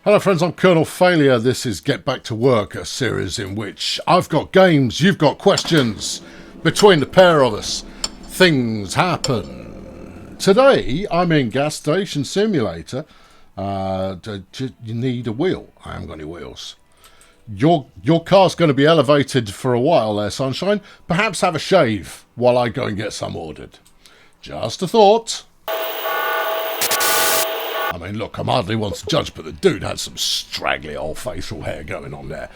Hello friends, I'm Colonel Failure. This is Get Back to Work, a series in which I've got games, you've got questions. Between the pair of us, things happen. Today, I'm in Gas Station Simulator. You need a wheel. I haven't got any wheels. Your car's going to be elevated for a while there, Sunshine. Perhaps have a shave while I go and get some ordered. Just a thought. I mean, look, I'm hardly one to judge, but the dude had some straggly old facial hair going on there.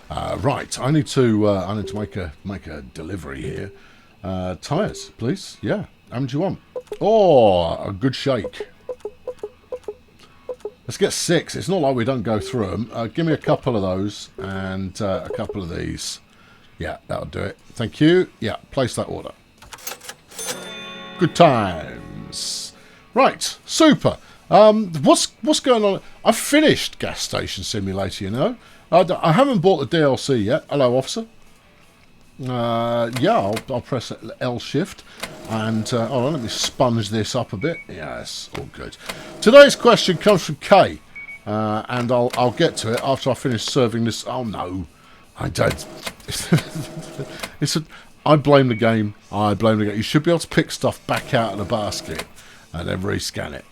Right, I need to make a delivery here. Tyres, please. Yeah, how much do you want? Oh, a good shake. Let's get 6. It's not like we don't go through them. Give me a couple of those and a couple of these. Yeah, that'll do it. Thank you. Yeah, place that order. Good times. Right, super. What's going on? I've finished Gas Station Simulator, you know. I haven't bought the DLC yet. Hello, officer. Yeah, I'll press L shift and hold on, let me sponge this up a bit. Yes, all good. Today's question comes from Kay, and I'll get to it after I finish serving this. Oh no, I don't. I blame the game. I blame the game. You should be able to pick stuff back out of the basket and then rescan it.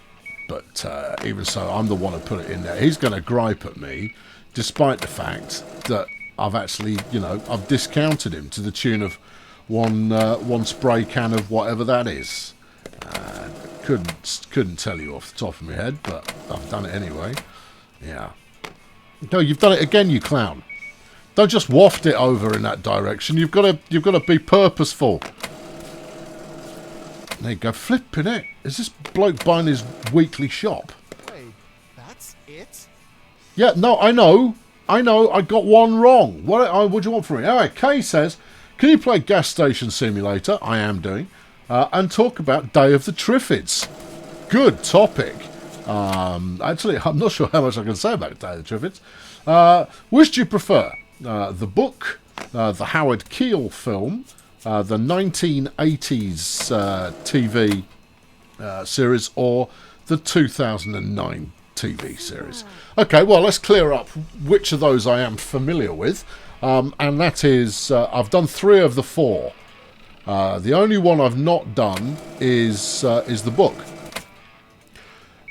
But even so, I'm the one who put it in there. He's going to gripe at me, despite the fact that I've actually, you know, I've discounted him to the tune of one spray can of whatever that is. Couldn't tell you off the top of my head, but I've done it anyway. Yeah. No, you've done it again, you clown. Don't just waft it over in that direction. You've got to be purposeful. There you go, flipping it. Is this bloke buying his weekly shop? Wait, that's it? Yeah, no, I know. I got one wrong. What do you want from me? All right, Kay says, can you play Gas Station Simulator? I am doing. And talk about Day of the Triffids. Good topic. Actually, I'm not sure how much I can say about Day of the Triffids. Which do you prefer? The book, the Howard Keel film, the 1980s TV series, or the 2009 TV series. Okay, well, let's clear up which of those I am familiar with, and that is, I've done 3 of the 4. The only one I've not done is the book.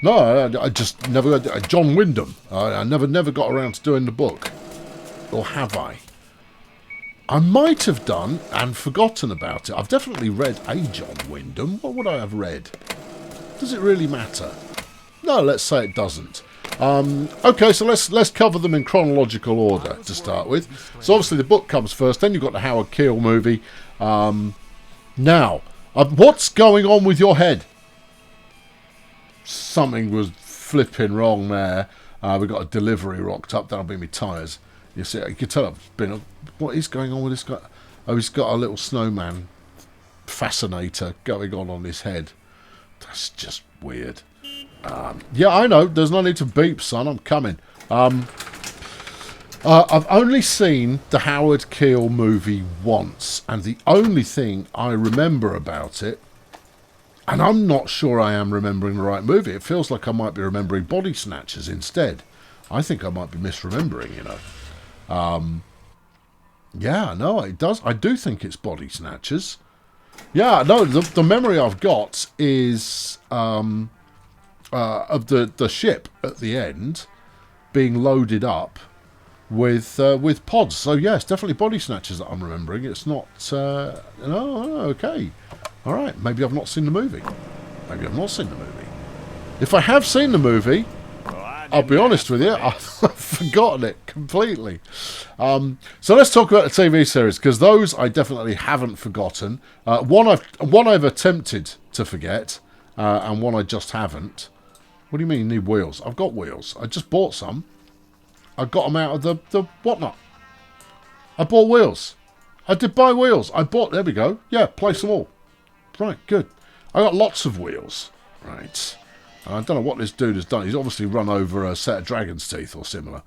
No, I just never. John Wyndham. I never got around to doing the book, or have I? I might have done and forgotten about it. I've definitely read a John Wyndham. What would I have read? Does it really matter? No, let's say it doesn't. Okay, so let's cover them in chronological order to start with. So obviously the book comes first, then you've got the Howard Keel movie. Now, what's going on with your head? Something was flipping wrong there. We got a delivery rocked up. That'll be my tyres. You see, you can tell I've been. What is going on with this guy? Oh, he's got a little snowman fascinator going on his head. That's just weird. Yeah, I know. There's no need to beep, son. I'm coming. I've only seen the Howard Keel movie once, and the only thing I remember about it, and I'm not sure I am remembering the right movie. It feels like I might be remembering Body Snatchers instead. I think I might be misremembering, you know. Yeah, no, it does. I do think it's Body Snatchers. Yeah, no, the memory I've got is of the ship at the end being loaded up with pods. So yeah, it's definitely Body Snatchers that I'm remembering. It's not. Okay, all right. Maybe I've not seen the movie. Maybe I've not seen the movie. If I have seen the movie, I'll be honest with you, I've forgotten it completely. So let's talk about the TV series, because those I definitely haven't forgotten. One I've attempted to forget, and one I just haven't. What do you mean you need wheels? I've got wheels. I just bought some. I got them out of the whatnot. I bought wheels. I did buy wheels. There we go. Yeah, place them all. Right, good. I got lots of wheels. Right. I don't know what this dude has done. He's obviously run over a set of dragon's teeth or similar.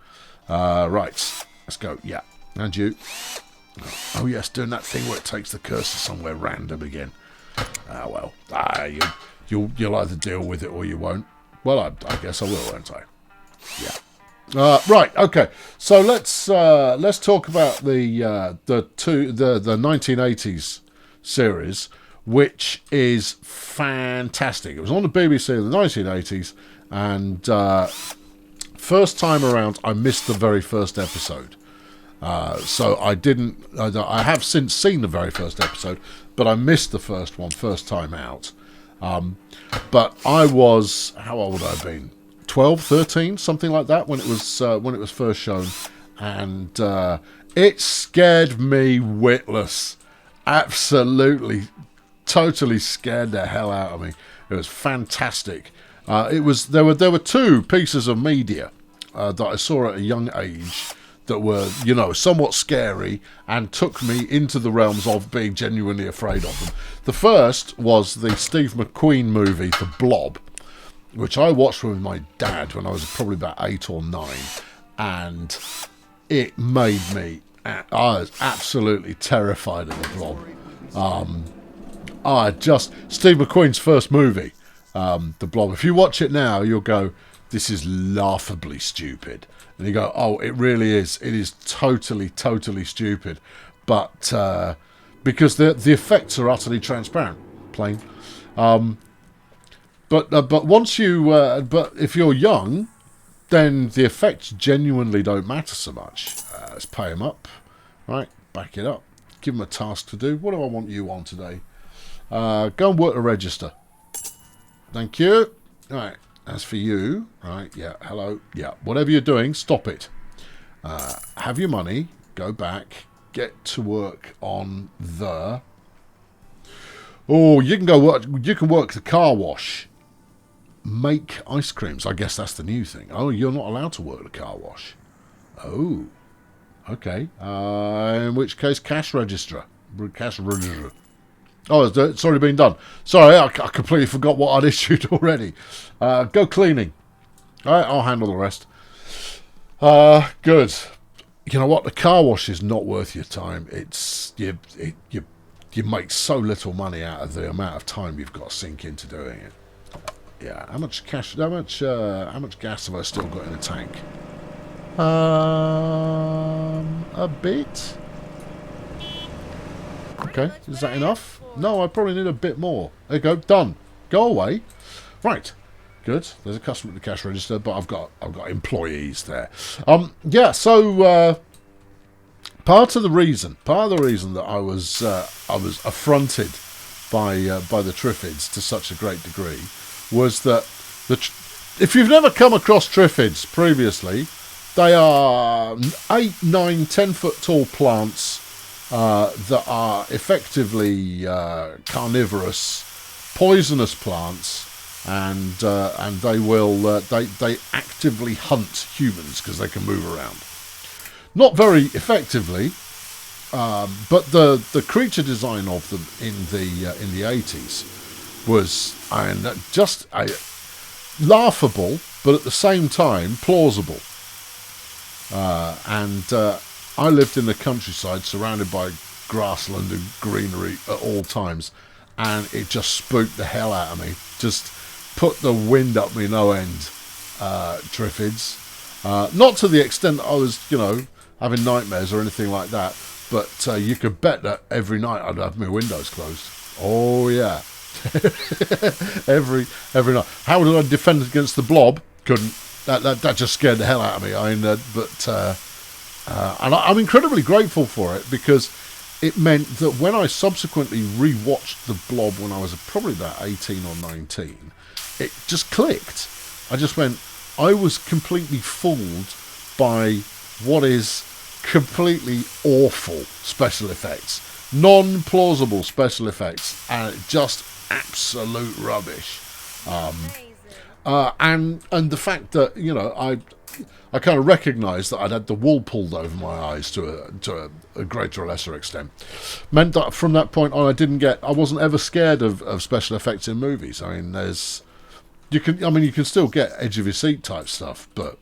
Right. Let's go. Yeah. And you. Oh, yes. Doing that thing where it takes the cursor somewhere random again. Ah, well. You'll either deal with it or you won't. Well, I guess I will, won't I? Yeah. Right. Okay. So let's talk about the 1980s series, which is fantastic. It was on the BBC in the 1980s, and first time around, I missed the very first episode. So I didn't. I have since seen the very first episode, but I missed the first one first time out. But I was, how old would I have been? 12, 13, something like that when it was first shown, and it scared me witless. Absolutely, totally scared the hell out of me. It was fantastic. There were two pieces of media that I saw at a young age that were, somewhat scary and took me into the realms of being genuinely afraid of them. The first was the Steve McQueen movie, The Blob, which I watched with my dad when I was probably about 8 or 9, and it made me, I was absolutely terrified of The Blob. Steve McQueen's first movie, The Blob, if you watch it now, you'll go, this is laughably stupid. And you go, oh, it really is. It is totally, totally stupid. But because the effects are utterly transparent, plain. But once but if you're young, then the effects genuinely don't matter so much. Let's pay him up, right? Back it up. Give him a task to do. What do I want you on today? Go and work the register. Thank you. All right. As for you, right, yeah, hello, yeah, whatever you're doing, stop it. Have your money, go back, get to work on the... Oh, you can work the car wash. Make ice creams. I guess that's the new thing. Oh, you're not allowed to work the car wash. Oh, okay. In which case, cash register. Oh, it's already been done. Sorry, I completely forgot what I'd issued already. Go cleaning. All right, I'll handle the rest. Good. You know what? The car wash is not worth your time. It's you make so little money out of the amount of time you've got to sink into doing it. Yeah. How much gas have I still got in the tank? A bit. Okay, is that enough? No, I probably need a bit more. There you go, done. Go away. Right, good. There's a customer at the cash register, but I've got employees there. Yeah. So part of the reason that I was affronted by the Triffids to such a great degree was that if you've never come across Triffids previously, they are 8, 9, 10 foot tall plants. That are effectively carnivorous, poisonous plants, and they will they actively hunt humans because they can move around. Not very effectively, but the creature design of them in the 80s was just laughable, but at the same time plausible, I lived in the countryside, surrounded by grassland and greenery at all times, and it just spooked the hell out of me. Just put the wind up me no end, Triffids. Not to the extent that I was, having nightmares or anything like that, but you could bet that every night I'd have my windows closed. Oh yeah, every night. How did I defend against the blob? Couldn't. That just scared the hell out of me. And I'm incredibly grateful for it, because it meant that when I subsequently rewatched The Blob when I was probably about 18 or 19, it just clicked. I just went, I was completely fooled by what is completely awful special effects, non-plausible special effects, and just absolute rubbish. And the fact that, I kind of recognised that I'd had the wool pulled over my eyes to a greater or lesser extent, meant that from that point on I wasn't ever scared of special effects in movies. I mean, you can still get edge of your seat type stuff, but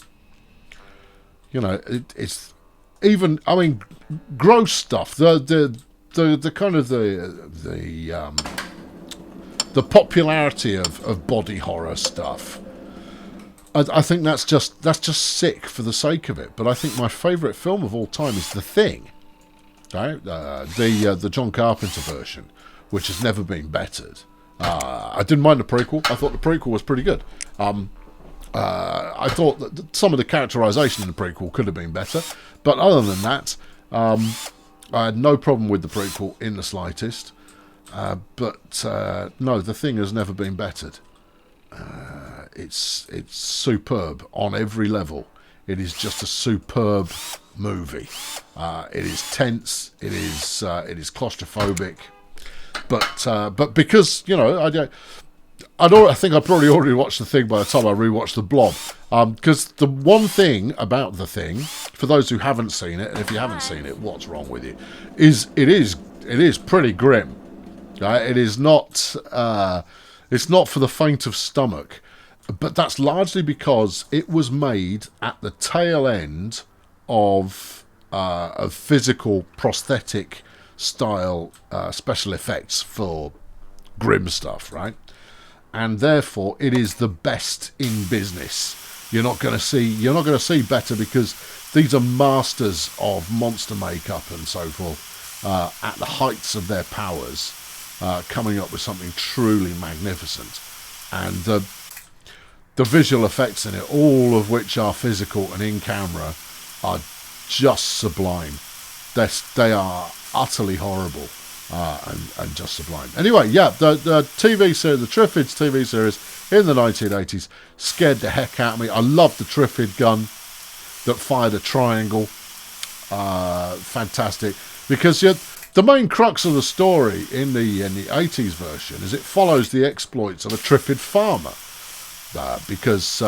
it's even, gross stuff. The kind of the popularity of body horror stuff I think that's just sick for the sake of it. But I think my favourite film of all time is The Thing, right? The John Carpenter version, which has never been bettered. I didn't mind the prequel. I thought the prequel was pretty good. I thought that some of the characterisation in the prequel could have been better, but other than that, I had no problem with the prequel in the slightest. But no, The Thing has never been bettered. It's superb on every level. It is just a superb movie. It is tense. It is claustrophobic. But because I think I probably already watched The Thing by the time I rewatched The Blob. Because the one thing about The Thing, for those who haven't seen it, and if you haven't seen it, what's wrong with you? It is pretty grim. It is not. It's not for the faint of stomach, but that's largely because it was made at the tail end of physical prosthetic style special effects for grim stuff, right? And therefore, it is the best in business. You're not going to see better, because these are masters of monster makeup and so forth at the heights of their powers. Coming up with something truly magnificent, and the visual effects in it, all of which are physical and in camera, are just sublime. They are utterly horrible and just sublime. Anyway, yeah, the TV series, the Triffids TV series in the 1980s, scared the heck out of me. I loved the Triffid gun that fired a triangle. Fantastic, because the main crux of the story in the 80s version is it follows the exploits of a Triffid farmer. Because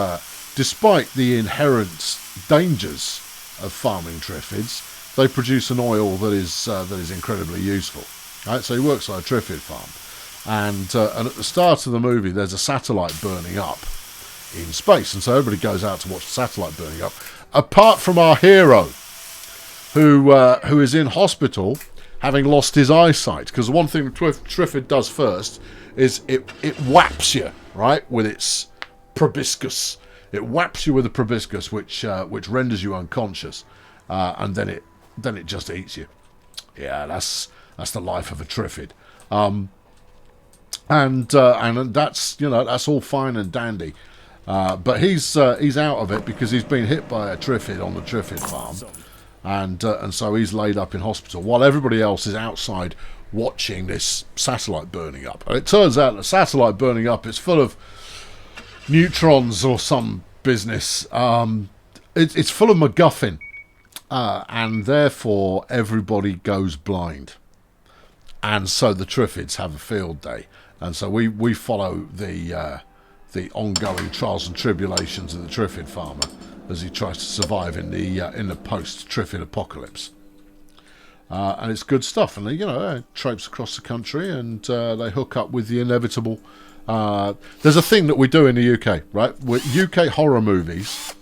despite the inherent dangers of farming Triffids, they produce an oil that is incredibly useful. Right? So he works on a Triffid farm. And at the start of the movie, there's a satellite burning up in space. And so everybody goes out to watch the satellite burning up, apart from our hero, who is in hospital, having lost his eyesight. Because the one thing the Triffid does first is it whaps you, right, with its proboscis. It whaps you with a proboscis, which renders you unconscious, and then it just eats you. Yeah, that's the life of a Triffid. And that's all fine and dandy. But he's out of it because he's been hit by a Triffid on the Triffid farm. And so he's laid up in hospital while everybody else is outside watching this satellite burning up. And it turns out the satellite burning up is full of neutrons or some business. It's full of MacGuffin, and therefore everybody goes blind. And so the Triffids have a field day, and so we follow the ongoing trials and tribulations of the Triffid farmer as he tries to survive in the post-Triffid apocalypse. And it's good stuff. And they traipse across the country, and they hook up with the inevitable. There's a thing that we do in the UK, right? With UK horror movies,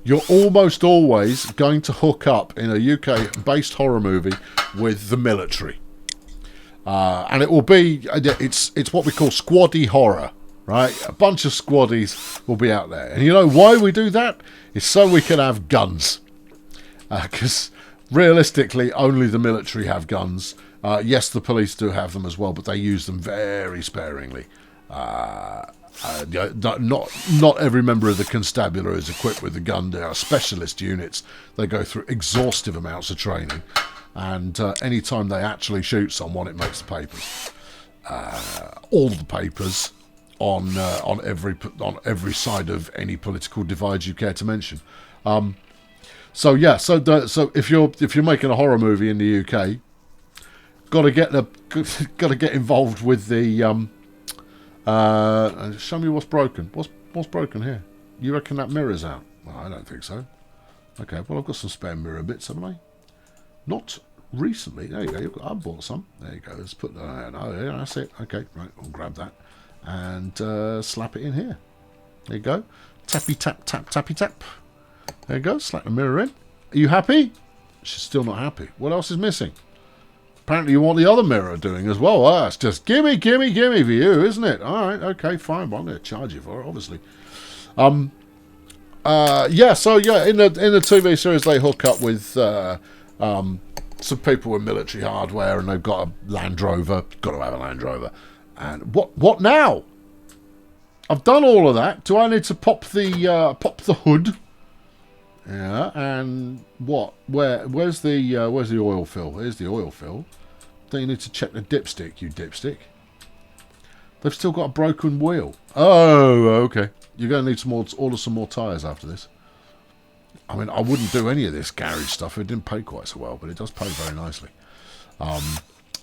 you're almost always going to hook up in a UK-based horror movie with the military. And it will be, it's what we call Squatty Horror. Right, a bunch of squaddies will be out there, and you know why we do that? It's so we can have guns. Because realistically, only the military have guns. Yes, the police do have them as well, but they use them very sparingly. Not every member of the constabulary is equipped with a gun. They are specialist units. They go through exhaustive amounts of training, and any time they actually shoot someone, it makes the papers. All the papers. On every side of any political divide you care to mention. So if you're making a horror movie in the UK, got to get involved with the show me what's broken. What's broken here? You reckon that mirror's out? Well, I don't think so. Okay, well I've got some spare mirror bits, haven't I? Not recently. There you go. I bought some. There you go. Let's put that. Oh yeah, that's it. Okay, right. I'll grab that. And slap it in here. There you go. Tappy tap, tap, tappy tap. There you go. Slap the mirror in. Are you happy? She's still not happy. What else is missing? Apparently you want the other mirror doing as well. Oh, that's just gimme for you, isn't it? All right, okay, fine. Well, I'm going to charge you for it, obviously. Yeah, so yeah, in the TV series they hook up with some people with military hardware, and they've got a Land Rover. Got to have a Land Rover. And what now? I've done all of that. Do I need to pop the hood? Yeah, and what? Where's the oil fill? Here's the oil fill. Then you need to check the dipstick, you dipstick. They've still got a broken wheel. Oh, okay. You're going to need order some more tyres after this. I mean, I wouldn't do any of this garage stuff. It didn't pay quite so well, but it does pay very nicely.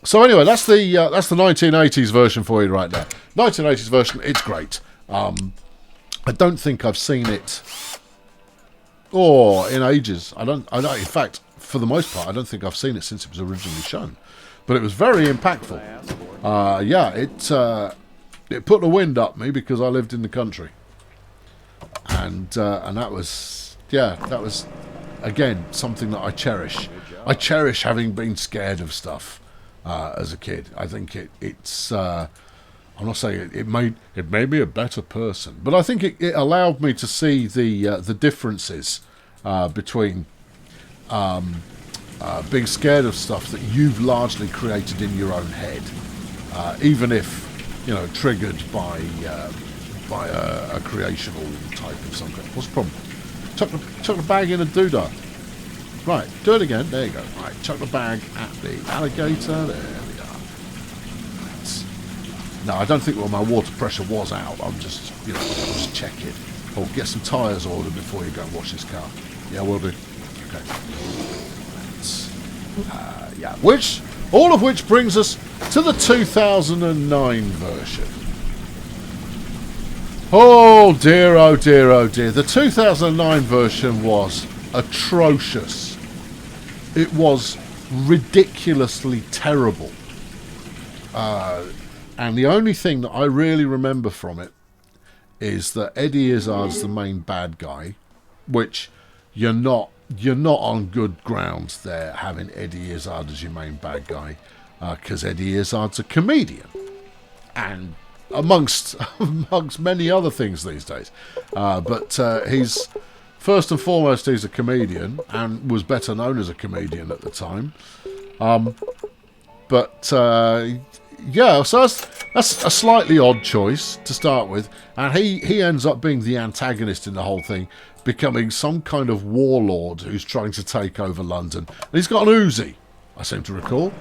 So anyway, that's the 1980s version for you right there. 1980s version, it's great. I don't think I've seen it in ages. I don't. In fact, for the most part, I don't think I've seen it since it was originally shown. But it was very impactful. Yeah, it put the wind up me because I lived in the country, and that was again something that I cherish. I cherish having been scared of stuff as a kid. I think it's. I'm not saying it made me a better person, but I think it allowed me to see the differences between being scared of stuff that you've largely created in your own head, even if triggered by a creational type of some kind. What's the problem? Chuck the bag in a doodah. Right, do it again. There you go. Right, chuck the bag at the alligator. There we are. Right. No, I don't think my water pressure was out. I'm just, just check it. Or get some tyres ordered before you go and wash this car. Yeah, will do. Okay. Right. Yeah, all of which brings us to the 2009 version. Oh dear, oh dear, oh dear. The 2009 version was atrocious. It was ridiculously terrible. And the only thing that I really remember from it is that Eddie Izzard's the main bad guy, which you're not on good grounds there having Eddie Izzard as your main bad guy, because Eddie Izzard's a comedian, and amongst many other things these days. But he's first and foremost he's a comedian, and was better known as a comedian at the time. Yeah, so that's a slightly odd choice to start with, and he ends up being the antagonist in the whole thing, becoming some kind of warlord who's trying to take over London. And he's got an Uzi, I seem to recall.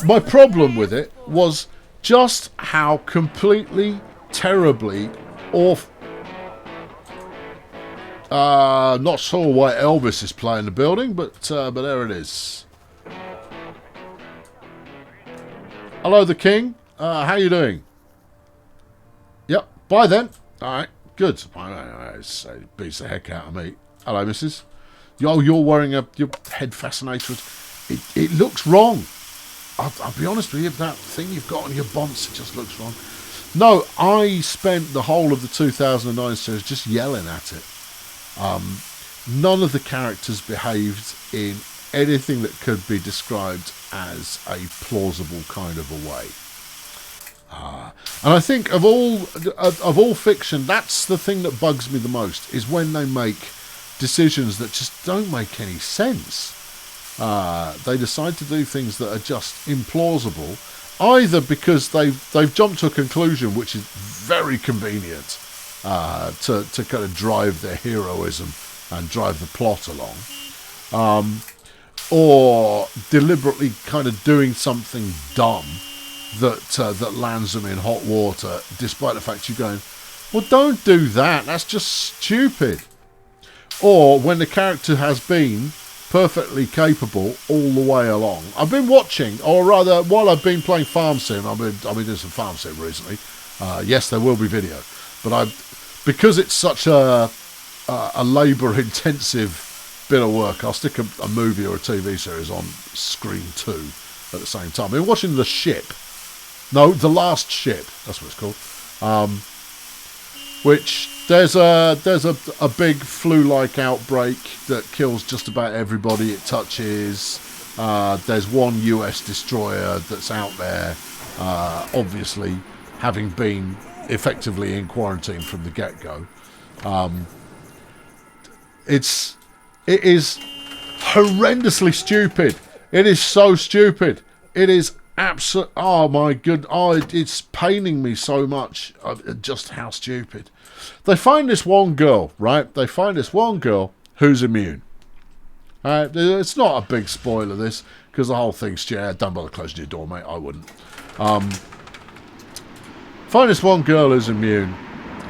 My problem with it was just how completely, terribly off. Not sure why Elvis is playing the building, but there it is. Hello, the King. How you doing? Yep. Bye then. All right. Good. It beats the heck out of me. Hello, Mrs. You're wearing your head fascinator. It looks wrong. I'll be honest with you. That thing you've got on your bonce, it just looks wrong. No, I spent the whole of the 2009 series just yelling at it. None of the characters behaved in anything that could be described as a plausible kind of a way. And I think of all fiction, that's the thing that bugs me the most, is when they make decisions that just don't make any sense. They decide to do things that are just implausible, either because they've jumped to a conclusion which is very convenient to kind of drive their heroism and drive the plot along, or deliberately kind of doing something dumb that lands them in hot water, despite the fact you're going, well, don't do that, that's just stupid. Or when the character has been perfectly capable all the way along. I've been watching, or rather, while I've been playing Farm Sim, I've been doing some Farm Sim recently. Yes, there will be video, but because it's such a labour-intensive bit of work, I'll stick a movie or a TV series on screen too at the same time. I've been watching The Ship. No, The Last Ship. That's what it's called. Which there's a big flu-like outbreak that kills just about everybody it touches. There's one US destroyer that's out there, obviously having been effectively in quarantine from the get-go. It is horrendously stupid. It is so stupid. It is absolute. Oh my good. Oh, it's paining me so much. Just how stupid. They find this one girl, right? They find this one girl who's immune. It's not a big spoiler, this, because the whole thing's, yeah, don't bother closing your door, mate. I wouldn't. Find this one girl who's immune.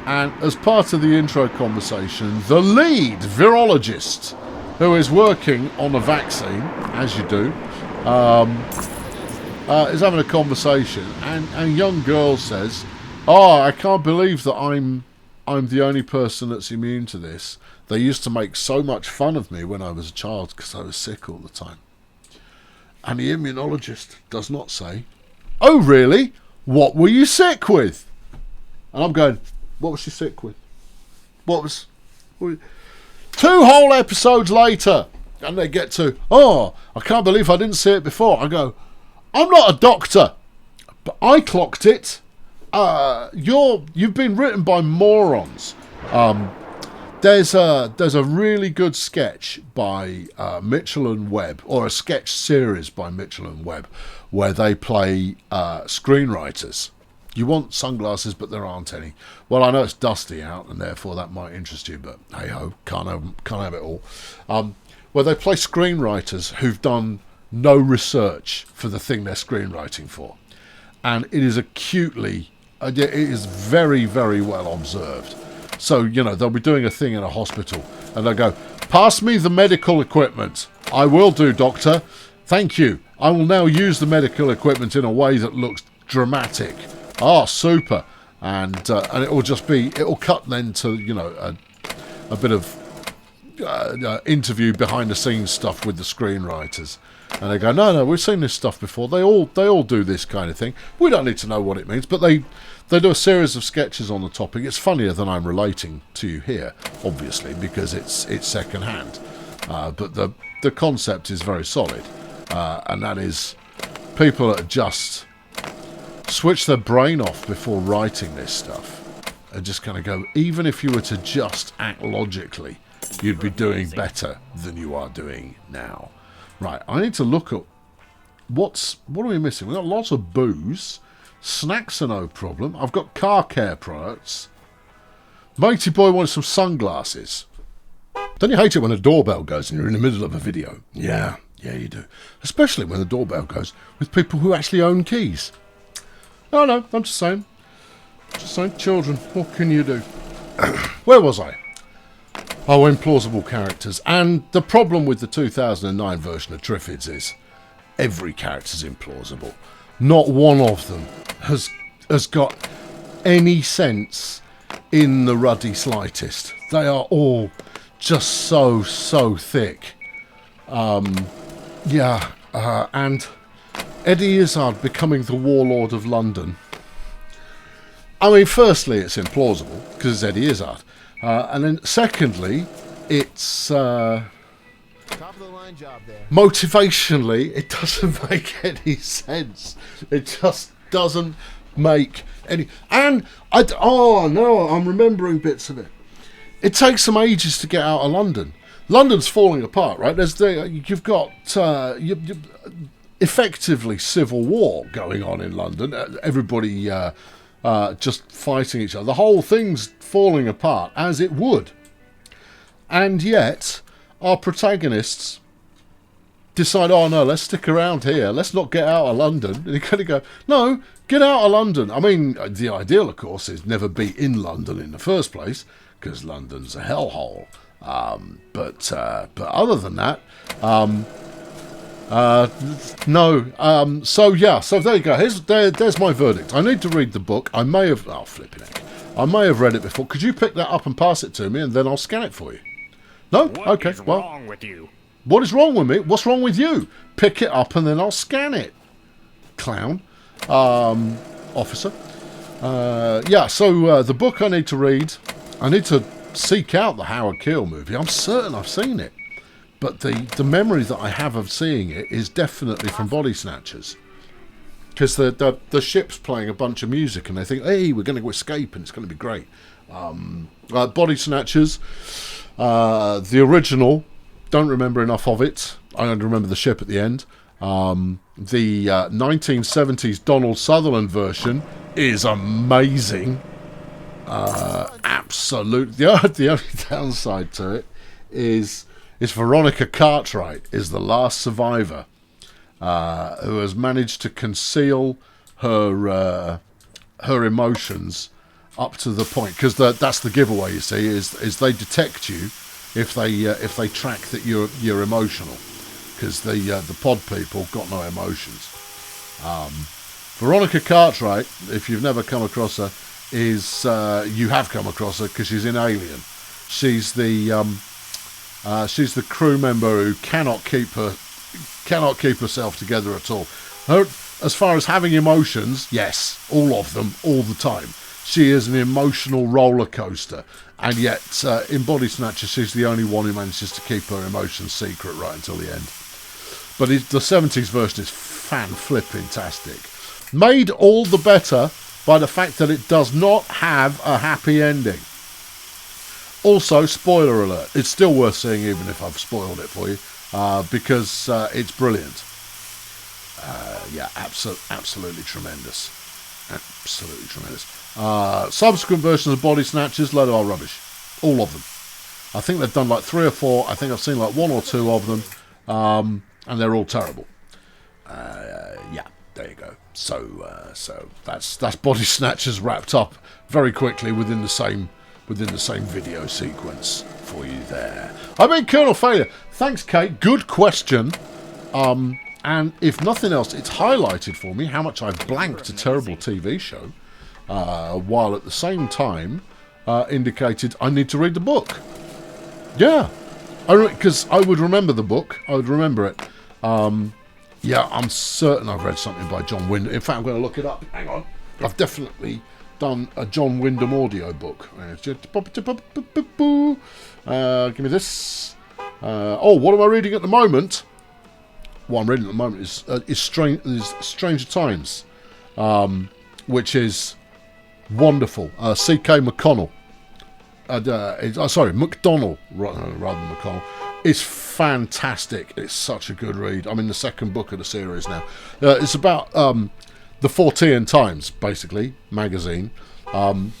And as part of the intro conversation, the lead virologist, who is working on a vaccine, as you do, is having a conversation. And a young girl says, "Oh, I can't believe that I'm the only person that's immune to this. They used to make so much fun of me when I was a child because I was sick all the time." And the immunologist does not say, "Oh, really? What were you sick with?" And I'm going, what was she sick with? What was... 2 whole episodes later, and they get to, "Oh, I can't believe I didn't see it before." I go, "I'm not a doctor, but I clocked it. You've been written by morons." There's a really good sketch by Mitchell and Webb, or a sketch series by Mitchell and Webb, where they play screenwriters. You want sunglasses, but there aren't any. Well, I know it's dusty out, and therefore that might interest you, but hey ho, can't have it all. Where they play screenwriters who've done no research for the thing they're screenwriting for, and it is it is very, very well observed. So, they'll be doing a thing in a hospital, and they'll go, "Pass me the medical equipment." "I will do, doctor. Thank you. I will now use the medical equipment in a way that looks dramatic." "Oh, super." And it'll cut then to, a bit of interview behind the scenes stuff with the screenwriters. And they go, no, we've seen this stuff before. They all do this kind of thing. We don't need to know what it means, but they do a series of sketches on the topic. It's funnier than I'm relating to you here, obviously, because it's second hand. But the concept is very solid, and that is people that just switch their brain off before writing this stuff and just kind of go, even if you were to just act logically, you'd be doing better than you are doing now. Right, I need to look at what are we missing? We've got lots of booze. Snacks are no problem. I've got car care products. Matey boy wants some sunglasses. Don't you hate it when a doorbell goes and you're in the middle of a video? Yeah, you do. Especially when the doorbell goes with people who actually own keys. No, I'm just saying. Children, what can you do? Where was I? Oh, implausible characters. And the problem with the 2009 version of Triffids is every character's implausible. Not one of them has got any sense in the ruddy slightest. They are all just so thick. And Eddie Izzard becoming the warlord of London. I mean, firstly, it's implausible because it's Eddie Izzard. And then secondly, it's Top of the line job there. motivationally, it doesn't make any sense. It just doesn't make any... And, I'm remembering bits of it. It takes them ages to get out of London. London's falling apart, right? You've got effectively civil war going on in London. Everybody just fighting each other. The whole thing's falling apart, as it would. And yet, our protagonists decide, oh no, let's stick around here. Let's not get out of London. And you kind of go, no, get out of London. I mean, the ideal, of course, is never be in London in the first place, because London's a hellhole. But other than that, no. So there you go. There's my verdict. I need to read the book. I may have... Oh, flipping heck. I may have read it before. Could you pick that up and pass it to me, and then I'll scan it for you? No? Okay, well... What's wrong with you? What is wrong with me? What's wrong with you? Pick it up, and then I'll scan it. Clown. Officer. So the book I need to read... I need to seek out the Howard Keel movie. I'm certain I've seen it. But the memory that I have of seeing it is definitely from Body Snatchers. Because the ship's playing a bunch of music and they think, hey, we're going to escape and it's going to be great. Body Snatchers, the original, don't remember enough of it. I only remember the ship at the end. The 1970s Donald Sutherland version is amazing. Absolute. The only downside to it is Veronica Cartwright is the last survivor who has managed to conceal her emotions up to the point, because that's the giveaway. You see, is they detect you if they track that you're emotional, because the pod people got no emotions. Veronica Cartwright, if you've never come across her, is you have come across her because she's in Alien. She's the crew member who cannot keep herself together at all. As far as having emotions, yes, all of them, all the time. She is an emotional roller coaster, and yet in Body Snatcher, she's the only one who manages to keep her emotions secret right until the end. But the 70s version is fan-flipping-tastic. Made all the better by the fact that it does not have a happy ending. Also, spoiler alert, it's still worth seeing even if I've spoiled it for you, because it's brilliant. Yeah, absolutely tremendous. Absolutely tremendous. Subsequent versions of Body Snatchers, load of old rubbish. All of them. I think they've done like 3 or 4. I think I've seen like 1 or 2 of them, and they're all terrible. Yeah, there you go. So that's Body Snatchers wrapped up very quickly within the same video sequence for you there. I've been Colonel Failure. Thanks, Kate. Good question. And if nothing else, it's highlighted for me how much I've blanked a terrible TV show, while at the same time indicated I need to read the book. Yeah, because I would remember the book. I would remember it. Yeah, I'm certain I've read something by John Wyndham. In fact, I'm going to look it up. Hang on. I've definitely done a John Wyndham audio book. Give me this. Oh, what am I reading at the moment? What I'm reading at the moment is Stranger Times, which is wonderful. C.K. McConnell. Sorry, McDonnell rather than McConnell. It's fantastic. It's such a good read. I'm in the 2nd book of the series now. It's about the Fortean Times, basically, magazine. And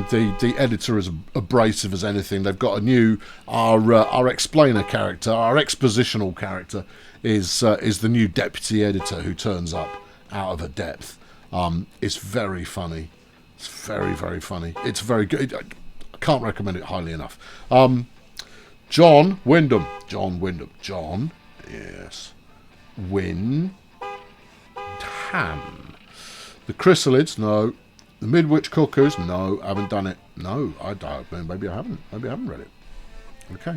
the editor is abrasive as anything. They've got a new our explainer character, our expositional character is the new deputy editor who turns up out of her depth. It's very funny. It's very, very funny. It's very good. I can't recommend it highly enough. John Wyndham. Yes. Wyndham. The Chrysalids, no. The Midwich Cuckoos, no, I haven't done it. No, I don't. Maybe I haven't. Maybe I haven't read it. Okay.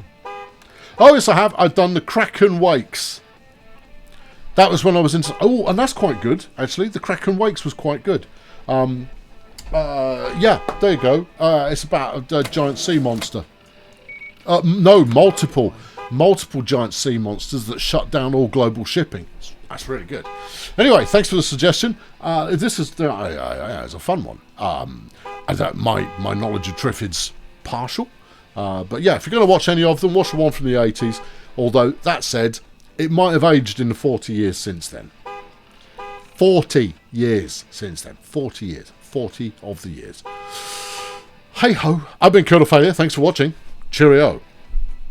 Oh, yes, I have. I've done the Kraken Wakes. That was when I was into... Oh, and that's quite good, actually. The Kraken Wakes was quite good. Yeah, there you go. It's about a giant sea monster. No, multiple giant sea monsters that shut down all global shipping. That's really good. Anyway, thanks for the suggestion. This is it's a fun one. My knowledge of Triffids partial, but yeah, if you're going to watch any of them, watch the one from the 80s. Although that said, it might have aged in the 40 years since then. 40 years since then. 40 years. 40 of the years. Hey ho! I've been Colonel Failure. Thanks for watching. Cheerio.